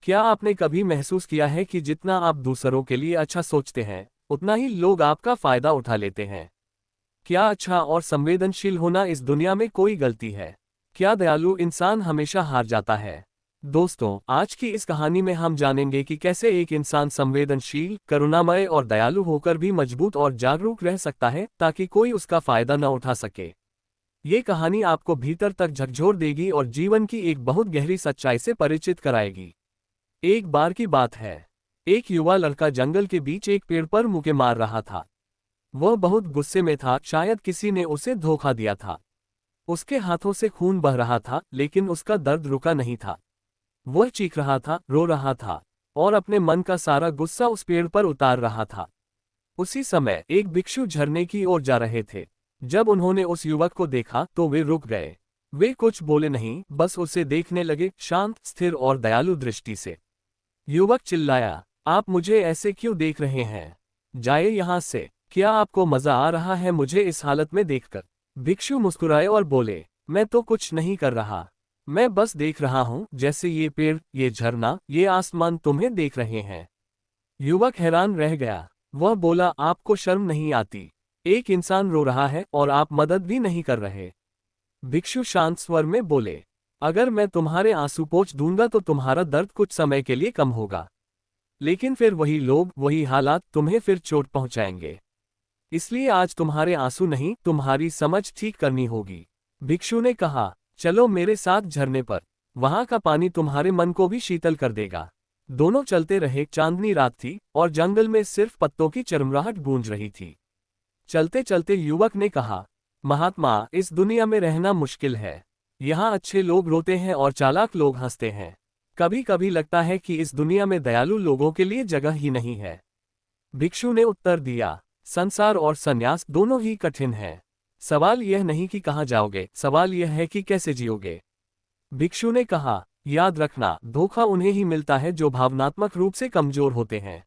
क्या आपने कभी महसूस किया है कि जितना आप दूसरों के लिए अच्छा सोचते हैं, उतना ही लोग आपका फायदा उठा लेते हैं? क्या अच्छा और संवेदनशील होना इस दुनिया में कोई गलती है? क्या दयालु इंसान हमेशा हार जाता है? दोस्तों, आज की इस कहानी में हम जानेंगे कि कैसे एक इंसान संवेदनशील, करुणामय और दयालु होकर भी मजबूत और जागरूक रह सकता है ताकि कोई उसका फायदा न उठा सके। ये कहानी आपको भीतर तक झकझोर देगी और जीवन की एक बहुत गहरी सच्चाई से परिचित कराएगी। एक बार की बात है। एक युवा लड़का जंगल के बीच एक पेड़ पर मुक्के मार रहा था। वह बहुत गुस्से में था, शायद किसी ने उसे धोखा दिया था। उसके हाथों से खून बह रहा था, लेकिन उसका दर्द रुका नहीं था। वह चीख रहा था, रो रहा था और अपने मन का सारा गुस्सा उस पेड़ पर उतार रहा था। उसी समय एक भिक्षु झरने की ओर जा रहे थे। जब उन्होंने उस युवक को देखा तो वे रुक गए। वे कुछ बोले नहीं, बस उसे देखने लगे, शांत, स्थिर और दयालु दृष्टि से। युवक चिल्लाया, आप मुझे ऐसे क्यों देख रहे हैं? जाइए यहाँ से। क्या आपको मजा आ रहा है मुझे इस हालत में देखकर? भिक्षु मुस्कुराए और बोले, मैं तो कुछ नहीं कर रहा। मैं बस देख रहा हूँ जैसे ये पेड़, ये झरना, ये आसमान तुम्हें देख रहे हैं। युवक हैरान रह गया। वह बोला, आपको शर्म नहीं आती? एक इंसान रो रहा है और आप मदद भी नहीं कर रहे। भिक्षु शांत स्वर में बोले, अगर मैं तुम्हारे आंसू पोंछ दूंगा तो तुम्हारा दर्द कुछ समय के लिए कम होगा, लेकिन फिर वही लोग, वही हालात तुम्हें फिर चोट पहुंचाएंगे। इसलिए आज तुम्हारे आंसू नहीं, तुम्हारी समझ ठीक करनी होगी। भिक्षु ने कहा, चलो मेरे साथ झरने पर। वहां का पानी तुम्हारे मन को भी शीतल कर देगा। दोनों चलते रहे। चांदनी रात थी और जंगल में सिर्फ पत्तों की चरमराहट गूंज रही थी। चलते चलते युवक ने कहा, महात्मा, इस दुनिया में रहना मुश्किल है। यहाँ अच्छे लोग रोते हैं और चालाक लोग हंसते हैं। कभी कभी लगता है कि इस दुनिया में दयालु लोगों के लिए जगह ही नहीं है। भिक्षु ने उत्तर दिया, संसार और संन्यास दोनों ही कठिन हैं। सवाल यह नहीं कि कहाँ जाओगे, सवाल यह है कि कैसे जियोगे। भिक्षु ने कहा, याद रखना, धोखा उन्हें ही मिलता है जो भावनात्मक रूप से कमजोर होते हैं।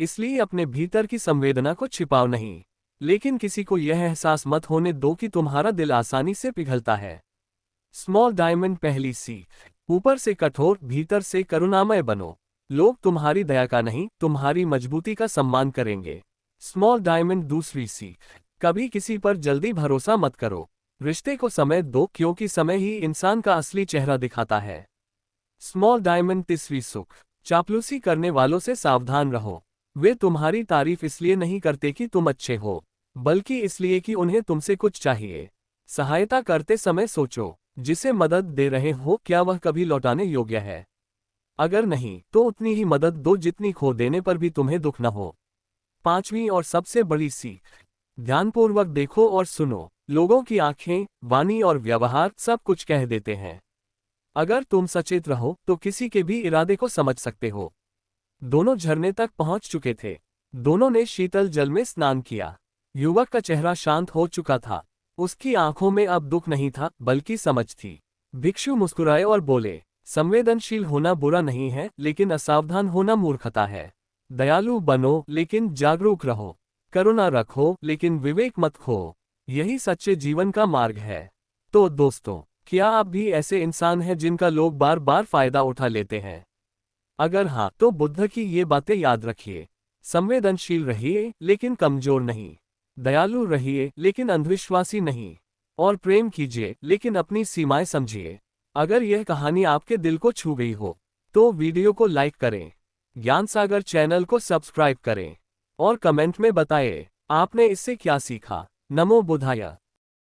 इसलिए अपने भीतर की संवेदना को छिपाओ नहीं, लेकिन किसी को यह एहसास मत होने दो कि तुम्हारा दिल आसानी से पिघलता है। स्मॉल डायमंड पहली सीख, ऊपर से कठोर, भीतर से करुणामय बनो। लोग तुम्हारी दया का नहीं, तुम्हारी मजबूती का सम्मान करेंगे। स्मॉल डायमंड दूसरी सीख, कभी किसी पर जल्दी भरोसा मत करो। रिश्ते को समय दो, क्योंकि समय ही इंसान का असली चेहरा दिखाता है। स्मॉल डायमंड तीसरी सुख, चापलूसी करने वालों से सावधान रहो। वे तुम्हारी तारीफ इसलिए नहीं करते कि तुम अच्छे हो, बल्कि इसलिए कि उन्हें तुमसे कुछ चाहिए। सहायता करते समय सोचो, जिसे मदद दे रहे हो क्या वह कभी लौटाने योग्य है? अगर नहीं, तो उतनी ही मदद दो जितनी खो देने पर भी तुम्हें दुख न हो। पांचवी और सबसे बड़ी सीख, ध्यानपूर्वक देखो और सुनो। लोगों की आंखें, वाणी और व्यवहार सब कुछ कह देते हैं। अगर तुम सचेत रहो तो किसी के भी इरादे को समझ सकते हो। दोनों झरने तक पहुंच चुके थे। दोनों ने शीतल जल में स्नान किया। युवक का चेहरा शांत हो चुका था। उसकी आंखों में अब दुख नहीं था, बल्कि समझ थी। भिक्षु मुस्कुराए और बोले, संवेदनशील होना बुरा नहीं है, लेकिन असावधान होना मूर्खता है। दयालु बनो, लेकिन जागरूक रहो। करुणा रखो, लेकिन विवेक मत खो। यही सच्चे जीवन का मार्ग है। तो दोस्तों, क्या आप भी ऐसे इंसान हैं जिनका लोग बार बार फायदा उठा लेते हैं? अगर हाँ, तो बुद्ध की ये बातें याद रखिए। संवेदनशील रहिए, लेकिन कमजोर नहीं। दयालु रहिए, लेकिन अंधविश्वासी नहीं। और प्रेम कीजिए, लेकिन अपनी सीमाएं समझिए। अगर यह कहानी आपके दिल को छू गई हो, तो वीडियो को लाइक करें, ज्ञान सागर चैनल को सब्सक्राइब करें और कमेंट में बताएं आपने इससे क्या सीखा। नमो बुद्धाय।